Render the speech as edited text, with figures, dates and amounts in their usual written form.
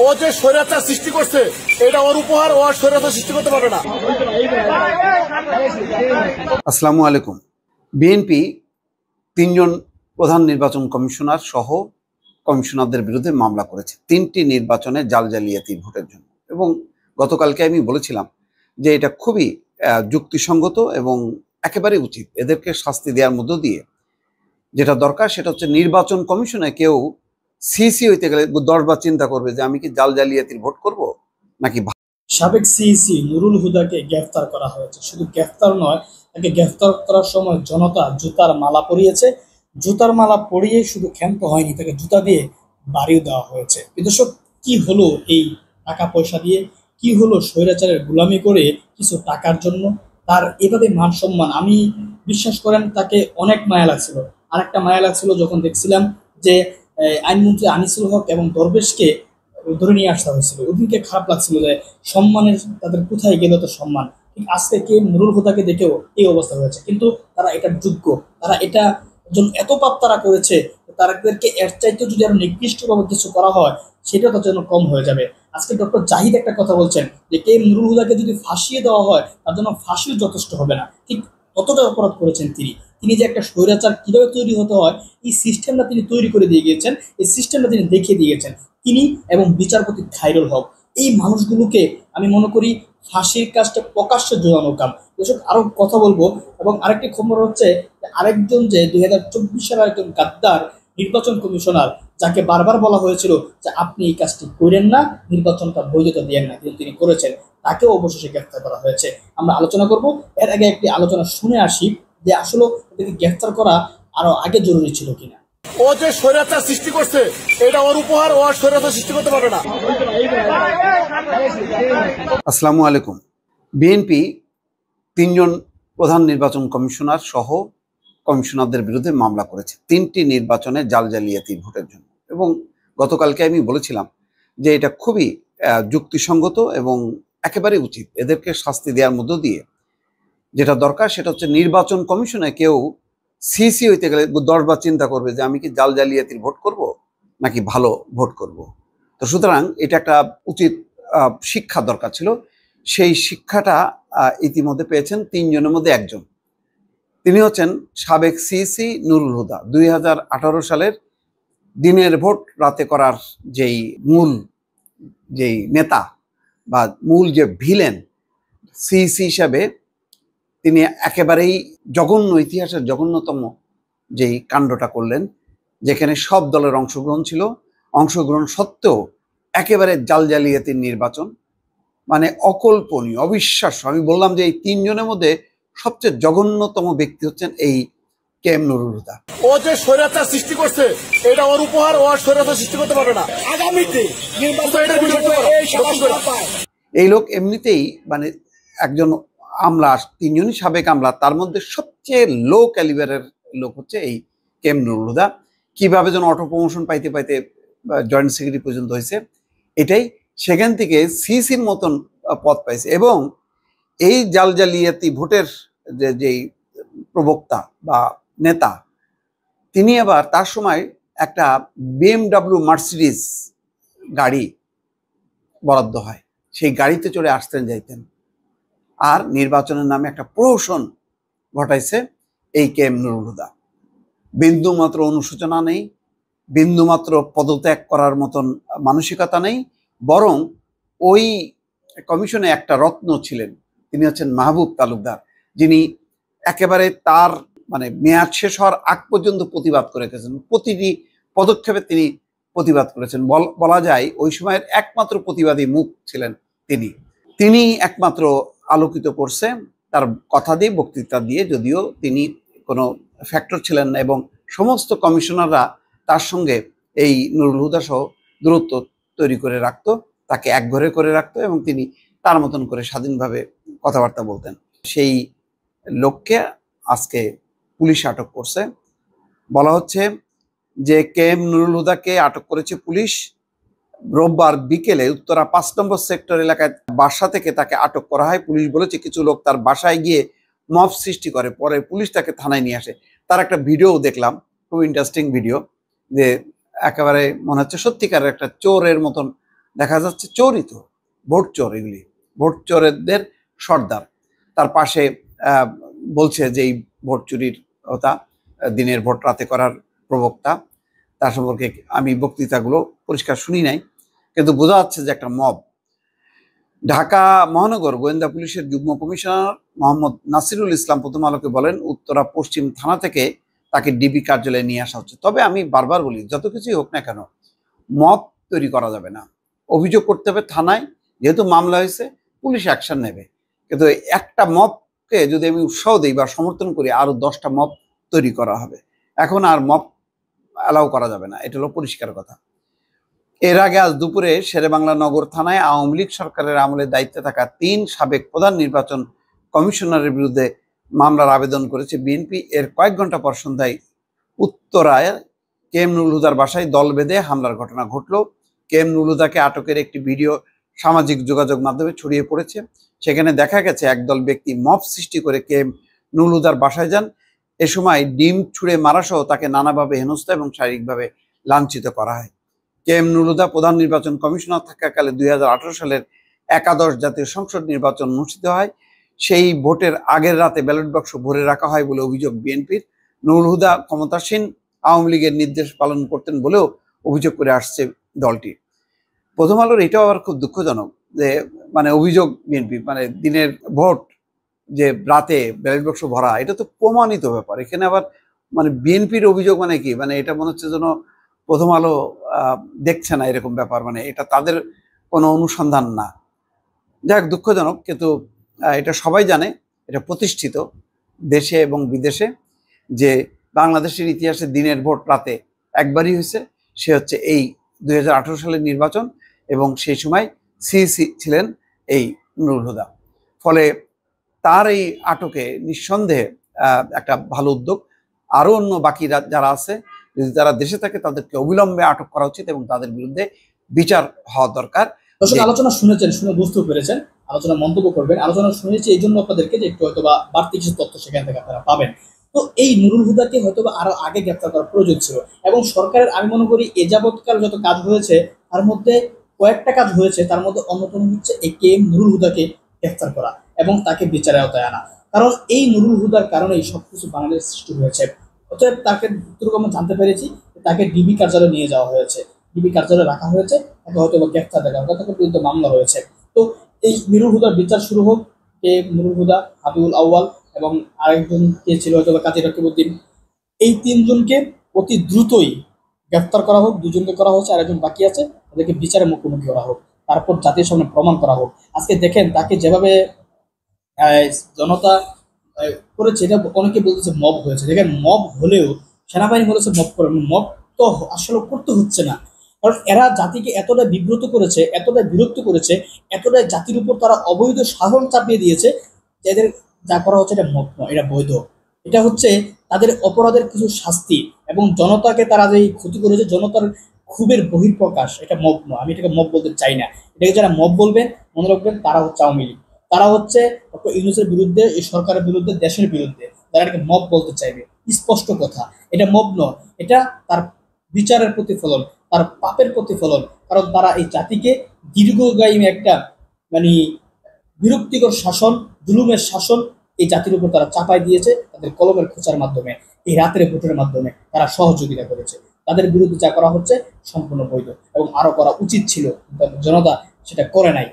ও যে স্বৈরাচার সৃষ্টি করছে এটা ওর উপহার, ও স্বৈরাচার সৃষ্টি করতে পারবে না। আসসালামু আলাইকুম। বিএনপি তিনজন প্রধান নির্বাচন কমিশনার সহ কমিশনারদের বিরুদ্ধে মামলা করেছে 3টি নির্বাচনে জাল-জালিয়াতি ভোটের জন্য। এবং গতকালকে আমি বলেছিলাম যে এটা খুবই যুক্তিসঙ্গত এবং একেবারে উচিত। এদেরকে শাস্তি দেওয়ার মধ্য দিয়ে যেটা দরকার সেটা হচ্ছে নির্বাচন কমিশনে কেউ সিইসি হইতে গেলে 10 বার চিন্তা করবে যে আমি কি জাল-জালিয়াতির ভোট করব নাকি। সাবেক সিইসি নুরুল হুদাকে গ্রেফতার করা হয়েছে। শুধু গ্রেফতার নয়, তাকে গ্রেফতার করার সময় জনতা জুতার মালা পরিয়েছে। জুতার মালা পরিয়ে শুধু ক্ষান্ত হয়নি, তাকে জুতা দিয়ে বাড়িও দেওয়া হয়েছে। দর্শক, কি হলো এই টাকা পয়সা দিয়ে? কি হলো স্বৈরাচারের গোলামি করে কিছু টাকার জন্য? তার এভাবে মান সম্মান, আমি বিশ্বাস করেন তাকে অনেক মায়া লাগছিল। আরেকটা মায়া লাগছিল যখন দেখছিলাম যে আইনমন্ত্রী আনিসুল হক এবং দরবেশকে ধরে নিয়ে আসা হয়েছিল। ওদিনকে খারাপ লাগছিল যে সম্মানের তাদের কোথায় গেল তো সম্মান। ঠিক আজকে কে নুরুল হুদাকে দেখেও এই অবস্থা হয়েছে, কিন্তু তারা এটার যোগ্য। তারা এটা জন্য এত পাপ তারা করেছে, তাদেরকে এর চাইতেও যদি আরো নিকৃষ্টভাবে কিছু করা হয় সেটা তার জন্য কম হয়ে যাবে। আজকে ডক্টর জাহিদ একটা কথা বলছেন যে কে নুরুল হুদাকে যদি ফাঁসিয়ে দেওয়া হয় তার জন্য ফাঁসিও যথেষ্ট হবে না। ঠিক কতটা অপরাধ করেছেন তিনি যে একটা স্বৈরাচার কিভাবে তৈরি হতে হয় এই সিস্টেমটা তিনি তৈরি করে দিয়ে গিয়েছেন, এই সিস্টেমটা তিনি দেখিয়ে দিয়েছেন। তিনি এবং বিচারপতি খায়রুল হক, এই মানুষগুলোকে আমি মনে করি ফাঁসির কাজটা প্রকাশ্য জোরানো কাম। দর্শক, আরো কথা বলবো। এবং আরেকটি খবর হচ্ছে আরেকজন যে 2024 সালের একজন গাদ্দার নির্বাচন কমিশনার, যাকে বারবার বলা হয়েছিল যে আপনি এই কাজটি করেন না, নির্বাচনটা বৈধতা দিয়েন না, কিন্তু তিনি করেছেন, তাকেও অবশেষে গ্রেফতার করা হয়েছে। আমরা আলোচনা করব। এর আগে একটি আলোচনা শুনে আসি যে আসলে তাদেরকে গ্রেফতার করা আরো আগে জরুরি ছিল কিনা। ও যে স্বৈরাচার সৃষ্টি করছে এটা ওর উপহার, ও স্বৈরাচার সৃষ্টি করতে পারবে না। আসসালামু আলাইকুম। বিএনপি তিনজন প্রধান নির্বাচন কমিশনার সহ কমিশনারদের বিরুদ্ধে মামলা করেছে 3টি নির্বাচনে জাল-জালিয়াতি ভোটের জন্য। এবং গতকালকে আমি বলেছিলাম যে এটা খুবই যুক্তিসঙ্গত এবং একেবারে উচিত। এদেরকে শাস্তি দেওয়ার মধ্য দিয়ে যেটা দরকার সেটা হচ্ছে নির্বাচন কমিশনে কেউ সিইসি হইতে গেলে 10 বার চিন্তা করবে যে আমি কি জাল-জালিয়াতির ভোট করব নাকি ভালো ভোট করব। তো সুতরাং এটা একটা উচিত শিক্ষা দরকার ছিল। সেই শিক্ষাটা ইতিমধ্যে পেয়েছেন 3 জনের মধ্যে একজন। তিনি হচ্ছেন সাবেক সিইসি নুরুল হুদা। 2018 সালের দিনের ভোট রাতে করার যেই নেতা বা মূল যে ভিলেন সিইসি হিসাবে তিনি একেবারেই জঘন্য, ইতিহাসের জঘন্যতম যেই কাণ্ডটা করলেন, যেখানে সব দলের অংশগ্রহণ ছিল, অংশগ্রহণ সত্ত্বেও একেবারে জাল-জালিয়াতির নির্বাচন, মানে অকল্পনীয়, অবিশ্বাস্য। আমি বললাম যে এই 3 জনের মধ্যে সবচেয়ে জঘন্যতম ব্যক্তি হচ্ছেন এই কেএম নুরুল হুদা। ও যে স্বৈরাচার সৃষ্টি করছে এটা ওর উপহার, ও স্বৈরাচার সৃষ্টি করতে পারবে না। আগামীতে এই লোক এমনিতেই মানে একজন আমলা, 3 জনই সাবেক আমলা, তার মধ্যে সবচেয়ে লো ক্যালিবারের লোক হচ্ছে এই কেএম নুরুল হুদা। কিভাবে যেন অটো প্রমোশন পাইতে পাইতে জয়েন্ট সেক্রেটারি পর্যন্ত হয়েছে, এটাই সেখান থেকে সিসির মতন পদ পাইছে। এবং এই জাল-জালিয়াতি ভোটের যেই প্রবক্তা বা নেতা, তিনি আবার তার সময় একটা BMW মার্সিডিজ গাড়ি বরাদ্দ হয়, সেই গাড়িতে চড়ে আসতেন যাইতেন। আর নির্বাচনের নামে একটা প্রহসন ঘটাইছে এই কেএম নুরুল হুদা। বিন্দুমাত্র অনুশোচনা নেই, বিন্দুমাত্র পদত্যাগ করার মতন মানসিকতা নেই। বরং ওই কমিশনে একটা রত্ন ছিলেন, তিনি হচ্ছেন মাহবুব তালুকদার, যিনি একেবারে তার মানে মেয়াদ শেষ হওয়ার আগ পর্যন্ত প্রতিবাদ করে গেছেন। প্রতিটি পদক্ষেপে তিনি প্রতিবাদ করেছেন। বলা যায় ওই সময়ের একমাত্র প্রতিবাদী মুখ ছিলেন তিনি একমাত্র আলোকিত করছে তার কথা দিয়ে, বক্তৃতা দিয়ে, যদিও তিনি কোনো ফ্যাক্টর ছিলেন না। এবং সমস্ত কমিশনাররা তার সঙ্গে এই নুরুল হুদা সহ দূরত্ব তৈরি করে রাখতো, তাকে একঘরে করে রাখতো এবং তিনি তার মতন করে স্বাধীনভাবে কথাবার্তা বলতেন। সেই লোককে আজকে পুলিশ আটক করছে। বলা হচ্ছে যে কেএম নুরুল হুদাকে আটক করেছে পুলিশ রোববার বিকেলে উত্তরা 5 নম্বর সেক্টর এলাকায় বাসা থেকে তাকে আটক করা হয়। পুলিশ বলেছে কিছু লোক তার বাসায় গিয়ে মব সৃষ্টি করে, পরে পুলিশ তাকে থানায় নিয়ে আসে। তার একটা ভিডিও দেখলাম, খুব ইন্টারেস্টিং ভিডিও, যে একেবারে মনে হচ্ছে সত্যিকারের একটা চোরের মতন দেখা যাচ্ছে চোরিত ভোট চোর, এগুলি ভোট চোরেদের সর্দার। তার পাশে বলছে যে এই ভোট চুরির কথা, দিনের ভোট রাতে করার প্রবক্তা। তার সম্পর্কে আমি বক্তৃতাগুলো পরিষ্কার শুনি নাই, কিন্তু বোঝা যাচ্ছে যে একটা মব। ঢাকা মহানগর গোয়েন্দা পুলিশের যুগ্ম কমিশনার মোহাম্মদ নাসিরুল ইসলাম প্রথম আলোকে বলেন, উত্তরা পশ্চিম থানা থেকে তাকে ডিবি কার্যালয়ে নিয়ে আসা হচ্ছে। তবে আমি বারবার বলি, যত কিছুই হোক না কেন, মব তৈরি করা যাবে না। অভিযোগ করতে হবে থানায়, যেহেতু মামলা হয়েছে পুলিশ অ্যাকশন নেবে। কিন্তু একটা মবকে যদি আমি উৎসাহ দিই বা সমর্থন করি, আরো 10টা মব তৈরি করা হবে। এখন আর মব অ্যালাউ করা যাবে না, এটা হলো পরিষ্কার কথা। এর আগে আজ দুপুরে শেরেবাংলা নগর থানায় আওয়ামী লীগ সরকারের আমলে দায়িত্বে থাকা 3 সাবেক প্রধান নির্বাচন কমিশনারের বিরুদ্ধে মামলার আবেদন করেছে বিএনপি। এর কয়েক ঘন্টা পর সন্ধ্যায় উত্তরায় কে এম নুরুল হুদার বাসায় দল বেঁধে হামলার ঘটনা ঘটল। কে এম নুরুল হুদাকে আটকের একটি ভিডিও সামাজিক যোগাযোগ মাধ্যমে ছড়িয়ে পড়েছে। সেখানে দেখা গেছে একদল ব্যক্তি মব সৃষ্টি করে কে এম নুরুল হুদার বাসায় যান। এ সময় ডিম ছুঁড়ে মারাসহ তাকে নানাভাবে হেনস্থা এবং শারীরিকভাবে লাঞ্ছিত করা হয়। কে এম নুরুল হুদা প্রধান নির্বাচন কমিশনার থাকাকালে 2018 সালের একাদশ জাতীয় সংসদ নির্বাচন অনুষ্ঠিত হয়। সেই ভোটের আগের রাতে ব্যালট বাক্স ভরে রাখা হয় বলে অভিযোগ বিএনপির। নুরুল হুদা ক্ষমতাসীন আওয়ামী লীগের নির্দেশ পালন করতেন বলেও অভিযোগ করে আসছে দলটি। প্রথম আলোর এটাও আবার খুব দুঃখজনক যে অভিযোগ বিএনপি দিনের ভোট যে রাতে ব্যালট বাক্স ভরা, এটা তো প্রমাণিত ব্যাপার। এখানে আবার বিএনপির অভিযোগ কি এটা মনে হচ্ছে যেন প্রথম আলো দেখছে না এরকম ব্যাপার, এটা তাদের কোনো অনুসন্ধান না। যাক, দুঃখজনক, কিন্তু এটা সবাই জানে, এটা প্রতিষ্ঠিত দেশে এবং বিদেশে যে বাংলাদেশের ইতিহাসে দিনের ভোট রাতে একবারই হয়েছে, সে হচ্ছে এই 2018 সালের নির্বাচন, এবং সেই সময় সিইসি ছিলেন এই নুরুল হুদা। ফলে তার এই আটকে নিঃসন্দেহে একটা ভালো উদ্যোগ। আরো অন্য বাকি যারা আছে, যদি তারা দেশে থাকে, তাদেরকে অবিলম্বে আটক করা উচিত এবং তাদের বিরুদ্ধে বিচার হওয়া দরকার। দর্শক, আলোচনা শুনেছেন, শুনে বুঝতে পেরেছেন, আলোচনা মন্তব্য করবেন। আলোচনা শুনেছি এই জন্য আপনাদেরকে যে একটু হয়তোবা বাড়তি কিছু তথ্য সেখান থেকে আপনারা পাবেন। তো এই নুরুল হুদাকে হয়তোবা আরো আগে গ্রেফতার করার প্রয়োজন ছিল, এবং সরকারের আমি মনে করি এ যাবৎকাল যত কাজ হয়েছে তার মধ্যে কয়েকটা কাজ হয়েছে, তার মধ্যে অন্যতম হচ্ছে এই কে এম নুরুল হুদাকে গ্রেফতার করা এবং তাকে বিচারের আওতায় আনা। কারণ এই নুরুল হুদার কারণেই সবকিছু বাংলাদেশ সৃষ্টি হয়েছে। অতএব তাকে যতটুকু আমরা জানতে পেরেছি, তাকে ডিবি কার্যালয়ে নিয়ে যাওয়া হয়েছে, ডিবি কার্যালয়ে রাখা হয়েছে, তাকে হয়তো গ্রেফতার দেখা হবে, তাকে বিরুদ্ধে মামলা হয়েছে। তো এই নুরুল হুদার বিচার শুরু হোক। কে নুরুল হুদা, হাবিবুল আউয়াল এবং আরেকজন কে ছিল হয়তো কাজী রকিবউদ্দিন, এই 3 জনকে অতি দ্রুতই গ্রেফতার করা হোক। 2 জনকে করা হচ্ছে, আরেকজন বাকি আছে, তাদেরকে বিচারের মুখোমুখি করা হোক, তারপর জাতির সামনে প্রমাণ করা হোক। আজকে দেখেন তাকে যেভাবে জনতা করেছে, এটা অনেকে বলতেছে মব হয়েছে। দেখেন, মব হলেও সেনাবাহিনী বলেছে মব করে, মব তো আসলে করতে হচ্ছে না। কারণ এরা জাতিকে এতটা বিব্রত করেছে, এতটা বিরক্ত করেছে, এতটাই জাতির উপর তারা অবৈধ শাসন চাপিয়ে দিয়েছে, যাদের যা করা হচ্ছে এটা মব নয়, এটা বৈধ। এটা হচ্ছে তাদের অপরাধের কিছু শাস্তি, এবং জনতাকে তারা যে ক্ষতি করেছে, জনতার ক্ষোভের বহিঃপ্রকাশ, এটা মব নয়। আমি এটাকে মব বলতে চাই না। এটাকে যারা মব বলবেন, মনে রাখবেন, তারা হচ্ছে আওয়ামী লীগ, তারা হচ্ছে ডক্টর ইউনূসের বিরুদ্ধে, এই সরকারের বিরুদ্ধে, দেশের বিরুদ্ধে। তারা এটাকে মব বলতে চাইবে, স্পষ্ট কথা। এটা মব নয়, এটা তার বিচারের প্রতিফলন, তার পাপের প্রতিফলন। কারণ তারা এই জাতিকে দীর্ঘগামী একটা বিরক্তিকর শাসন, জুলুমের শাসন এই জাতির উপর তারা চাপাই দিয়েছে তাদের কলমের খোঁচার মাধ্যমে, এই রাতের ভোটের মাধ্যমে তারা সহযোগিতা করেছে। তাদের বিরুদ্ধে যা করা হচ্ছে সম্পূর্ণ বৈধ এবং আরো করা উচিত ছিল, জনতা সেটা করে নাই।